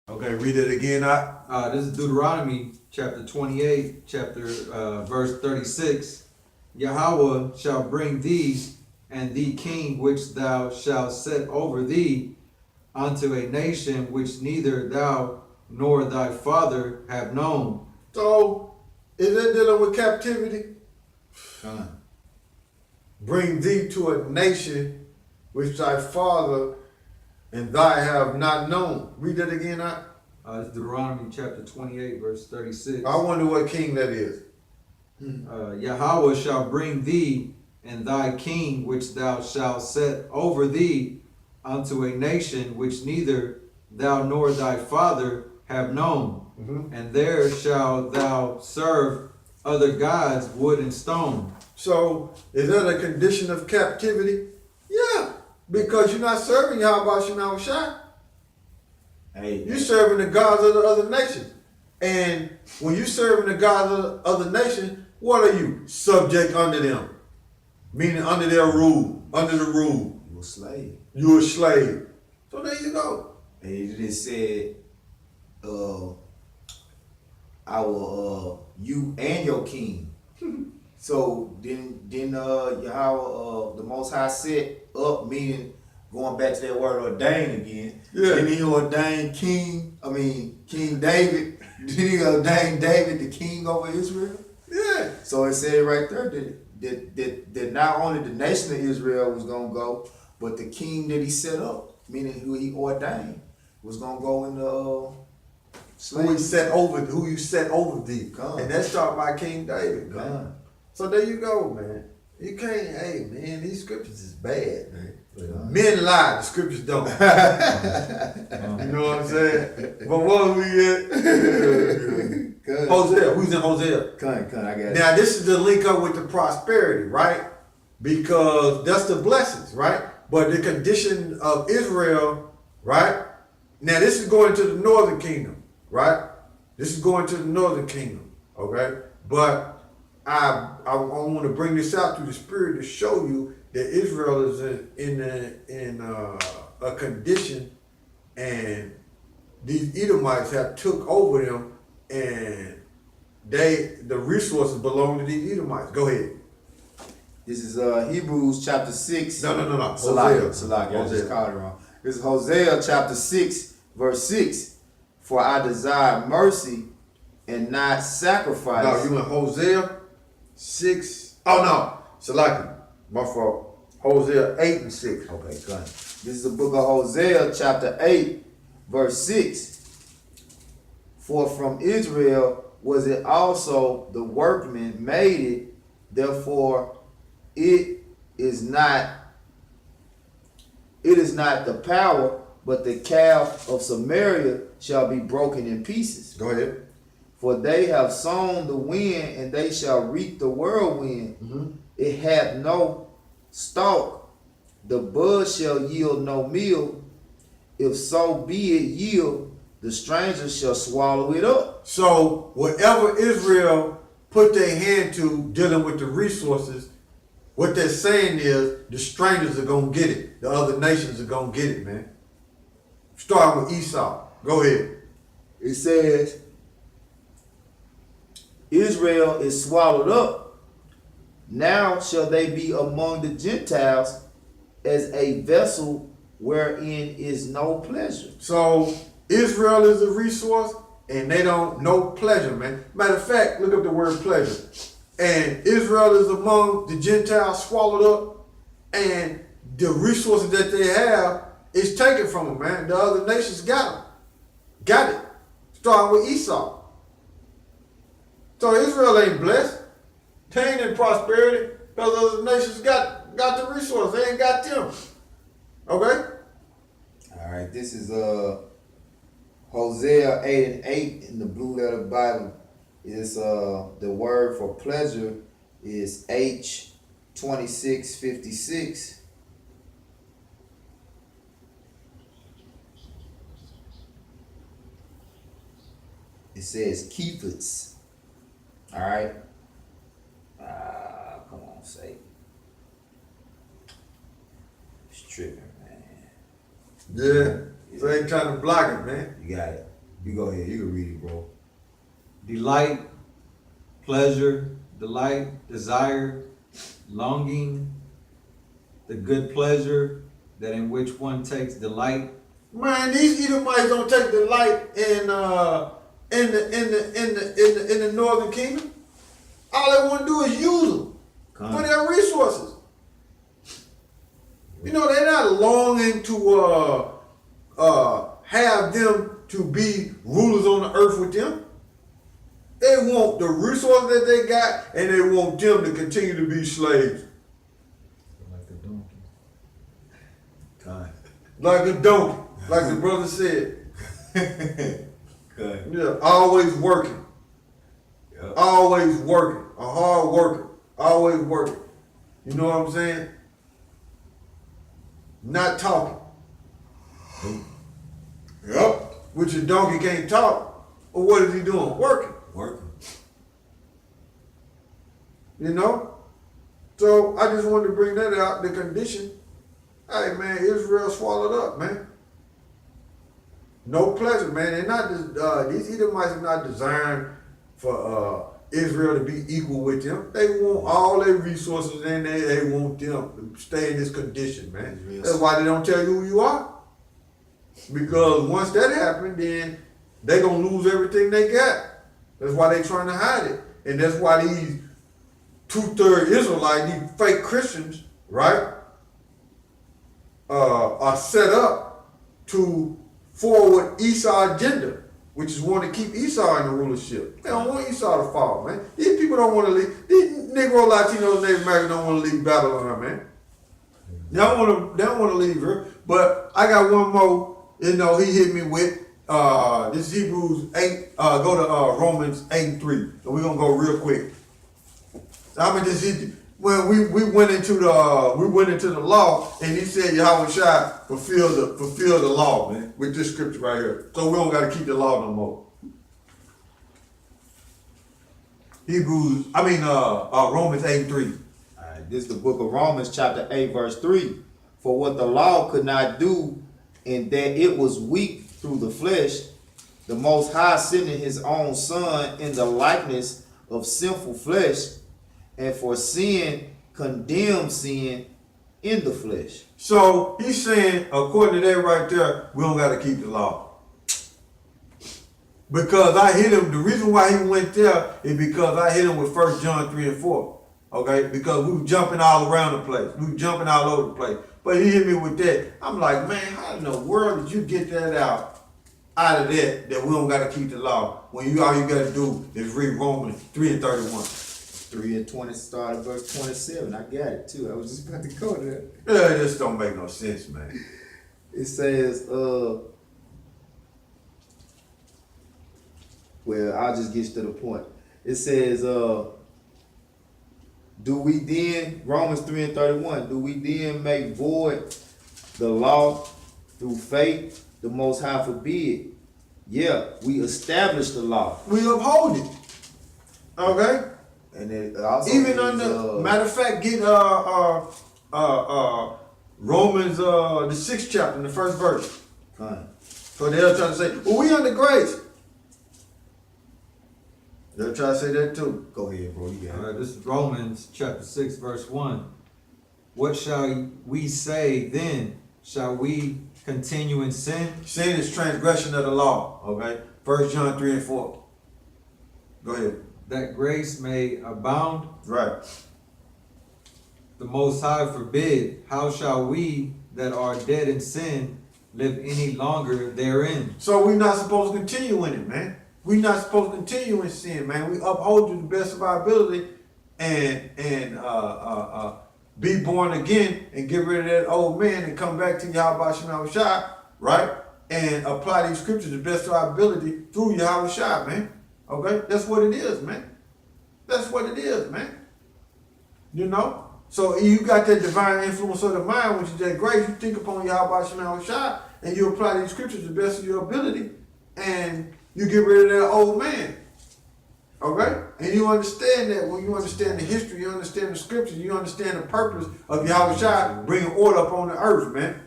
Okay, read it again. This is Deuteronomy chapter 28, verse 36. Yahawah shall bring thee and the king which thou shalt set over thee unto a nation which neither thou nor thy father have known. So, is it dealing with captivity? Bring thee to a nation which thy father and thy have not known. Read that again. It's Deuteronomy chapter 28, verse 36. I wonder what king that is. Yahawah shall bring thee and thy king which thou shalt set over thee unto a nation which neither thou nor thy father have known. And there shalt thou serve other gods, wood and stone. So, is that a condition of captivity? Yeah, because you're not serving YAHAWASHI. Hey, You're serving the gods of the other nations. And when you're serving the gods of the other nations, what are you? Subject under them. Meaning under their rule, under the rule. you a slave. You're a slave. So there you go. And it just said, I will you and your king. So then Yahweh, the Most High set up, meaning going back to that word ordained again. Yeah. Then he ordained King David. Then he ordained David the king over Israel. Yeah. So it said right there that not only the nation of Israel was gonna go, but the king that he set up, meaning who he ordained, was gonna go in the Who you set over thee. God. And that's talking about King David. God. God. So there you go, man. You can't, hey man, these scriptures is bad, man. God. Men lie, the scriptures don't. You know what I'm saying? But what we at? Good. Hosea, who's in Hosea? Come, I got it. Now this is the link up with the prosperity, right? Because that's the blessings, right? But the condition of Israel, right? Now this is going to the northern kingdom, right? This is going to the northern kingdom, okay? But I want to bring this out through the spirit to show you that Israel is in a condition, and these Edomites have took over them, and the resources belong to these Edomites. Go ahead. This is Hebrews chapter 6. No. Salaki. I just called it wrong. This is Hosea chapter 6, verse 6. For I desire mercy and not sacrifice. No, you in Hosea 6. Oh no, Salaki. My fault. Hosea 8 and 6. Okay, good. This is the book of Hosea chapter 8, verse 6. For from Israel was it also the workman made it, therefore it is not the power, but the calf of Samaria shall be broken in pieces. Go ahead. For they have sown the wind, and they shall reap the whirlwind. It hath no stalk, the bud shall yield no meal. If so be it yield, the stranger shall swallow it up. So whatever Israel put their hand to dealing with the resources, what they're saying is the strangers are gonna get it. The other nations are gonna get it, man. Starting with Esau. Go ahead. It says, Israel is swallowed up. Now shall they be among the Gentiles as a vessel wherein is no pleasure. So Israel is a resource, and they don't know pleasure, man. Matter of fact, look up the word pleasure. And Israel is among the Gentiles swallowed up, and the resources that they have is taken from them, man. The other nations got them. Got it. Starting with Esau. So Israel ain't blessed. They ain't in prosperity because other nations got the resources. They ain't got them. Okay? All right, this is Hosea 8 and 8 in the Blue Letter Bible. Is the word for pleasure is H2656. It says keepers. All right. Come on, say. It's tripping, man. Yeah. So they ain't trying to block it, man. You got it. You go ahead. You can read it, bro. Delight, pleasure, delight, desire, longing, the good pleasure that in which one takes delight. Man, these Edomites don't take delight in the northern kingdom. All they want to do is use them for their resources. You know, they're not longing to have them to be rulers on the earth with them. They want the resources that they got, and they want them to continue to be slaves. Like the donkey. Like a donkey, like the brother said. Good. Yeah, always working. Yep. Always working. A hard worker. Always working. You know what I'm saying? Not talking. Yep. Which a donkey can't talk. Well, what is he doing? Working. You know? So I just wanted to bring that out, the condition. Hey man, Israel swallowed up, man. No pleasure, man. They're not these Edomites are not designed for Israel to be equal with them. They want all their resources and they want them to stay in this condition, man. That's why they don't tell you who you are. Because once that happens, then they're gonna lose everything they got. That's why they're trying to hide it. And that's why these 2/3 Israelites, these fake Christians, right, are set up to forward Esau's agenda, which is want to keep Esau in the rulership. They don't want Esau to fall, man. These people don't want to leave. These Negro, Latinos, Native Americans don't want to leave Babylon, man. They don't want to leave her. But I got one more. You know, he hit me with this Hebrews 8. Go to Romans 8:3. So we're gonna go real quick. I'm gonna just hit you. When we went into the law, and he said YAHAWASHI fulfill the law, man, with this scripture right here. So we don't gotta keep the law no more. Romans 8:3. Alright, this is the book of Romans, chapter 8, verse 3. For what the law could not do, in that it was weak through the flesh, the Most High sending his own Son in the likeness of sinful flesh, and for sin, condemned sin in the flesh. So he's saying, according to that right there, we don't got to keep the law. Because I hit him, the reason why he went there is because I hit him with 1 John 3 and 4. Okay? Because we were jumping all around the place. We were jumping all over the place. But he hit me with that. I'm like, man, how in the world did you get that out of that we don't got to keep the law when all you got to do is read Romans 3 and 31. 3 and 20 started verse 27. I got it too. I was just about to go there. Yeah, it just don't make no sense, man. It says, well, I'll just get to the point. It says, do we then, Romans 3 and 31, do we then make void the law through faith? The Most High forbid. Yeah, we establish the law. We uphold it. Okay? And it also even means, under matter of fact, get Romans the 6th chapter in the 1st verse. So they're trying to say, well, we under grace. They'll try to say that too. Go ahead, bro. You got it. All right, this is Romans chapter 6, verse 1. What shall we say then? Shall we continue in sin? Sin is transgression of the law. Okay? 1 John 3 and 4. Go ahead. That grace may abound? Right. The Most High forbid. How shall we that are dead in sin live any longer therein? So we're not supposed to continue in it, man. We're not supposed to continue in sin, man. We uphold to the best of our ability and be born again and get rid of that old man and come back to YAHAWASHI, right? And apply these scriptures to the best of our ability through YAHAWASHI, man. Okay? That's what it is, man. That's what it is, man. You know? So you got that divine influence of the mind, which is that grace. You think upon YAHAWASHI and you apply these scriptures to the best of your ability and you get rid of that old man. Okay? And you understand that when you understand the history, you understand the scriptures, you understand the purpose of YAHAWASHI bringing order upon the earth, man.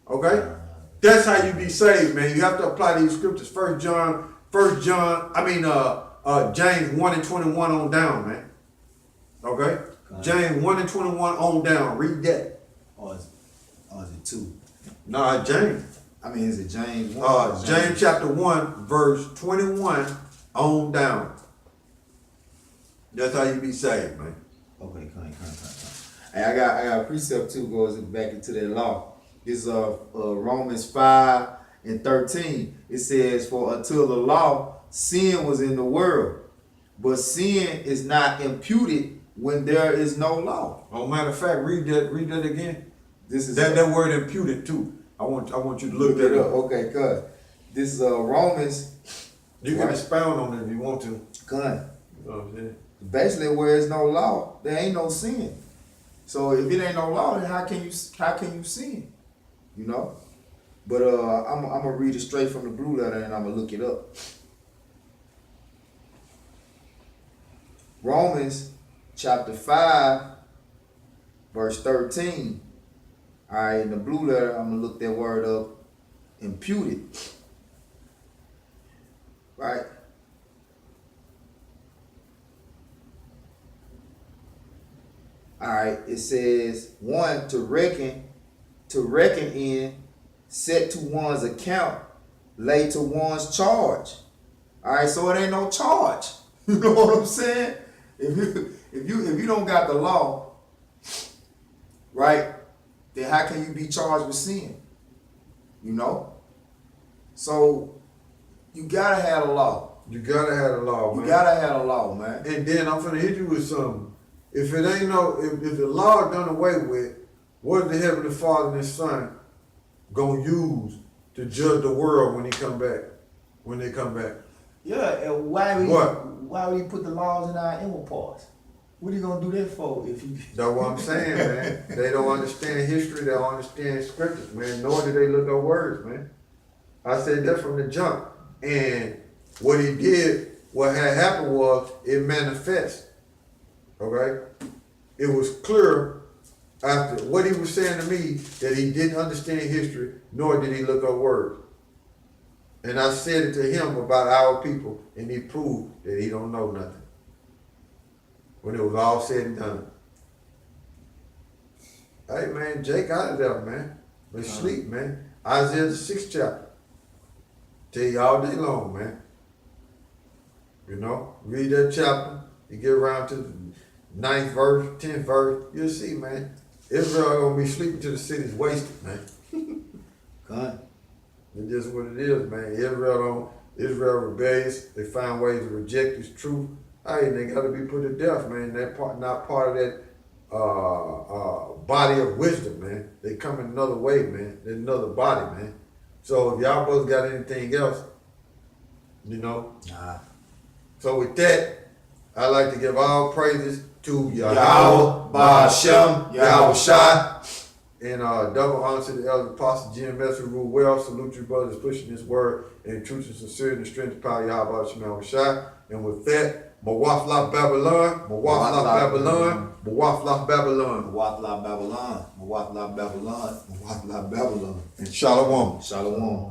Okay? That's how you be saved, man. You have to apply these scriptures. James 1:21 on down, man. Okay? James 1:21 on down. Read that. Or is it 2? Nah, James. I mean, is it James 1? James chapter 1, verse 21 on down. That's how you be saved, man. Okay, come. Hey, I got a precept too, goes back into that law. This is Romans 5:13. It says, "For until the law, sin was in the world, but sin is not imputed when there is no law." Oh, matter of fact, read that again. This is that word imputed too. I want you to look that up. Okay, cuz. This is Romans. You can expound on it if you want to. Cuz. You know what I'm saying? Basically, where there's no law, there ain't no sin. So if it ain't no law, then how can you sin? You know? But I'm gonna read it straight from the blue letter and I'm gonna look it up. Romans chapter 5, verse 13. All right, in the blue letter, I'm gonna look that word up. Imputed. Right? All right, it says 1, to reckon in, set to one's account, lay to one's charge. All right, so it ain't no charge. You know what I'm saying? If you don't got the law, right, then how can you be charged with sin? You know? So you gotta have a law. You gotta have the law, man. You gotta have a law, man. And then I'm finna hit you with something. If it ain't if the law done away with, what is the Heavenly Father and His Son gonna use to judge the world when they come back? Yeah, and why would What? he put the laws in our inward parts? What are you gonna do that for if you That's what I'm saying, man. They don't understand history, they don't understand scriptures, man, nor do they look at words, man. I said that from the jump. And what had happened was it manifests. Okay? It was clear after what he was saying to me that he didn't understand history, nor did he look up words. And I said it to him about our people, and he proved that he don't know nothing. When it was all said and done. Hey man, Jake out of there, man. But sleep, man. Isaiah the 6th chapter. Tell you all day long, man. You know, read that chapter, you get around to the 9th verse, 10th verse, you'll see, man. Israel gonna be sleeping till the city's wasted, man. God. It's just what it is, man. Israel rebellious. They find ways to reject His truth. Hey, they gotta be put to death, man. That part, not part of that body of wisdom, man. They come in another way, man. There's another body, man. So if y'all both got anything else, you know. Nah. So with that, I'd like to give all praises to YAHAWAH, SHAM, YAHAWASHI. And double honor to the elder apostle GMS who rule well. Salute you brothers pushing this word in truth and sincerity and strength of power. YAHAWASHI. And with that, Mawafla Babylon, Mawafla Babylon, Mawafla Babylon, Mawafla Babylon, Mawafla Babylon, Mawafla Babylon. and Shalom. Shalom.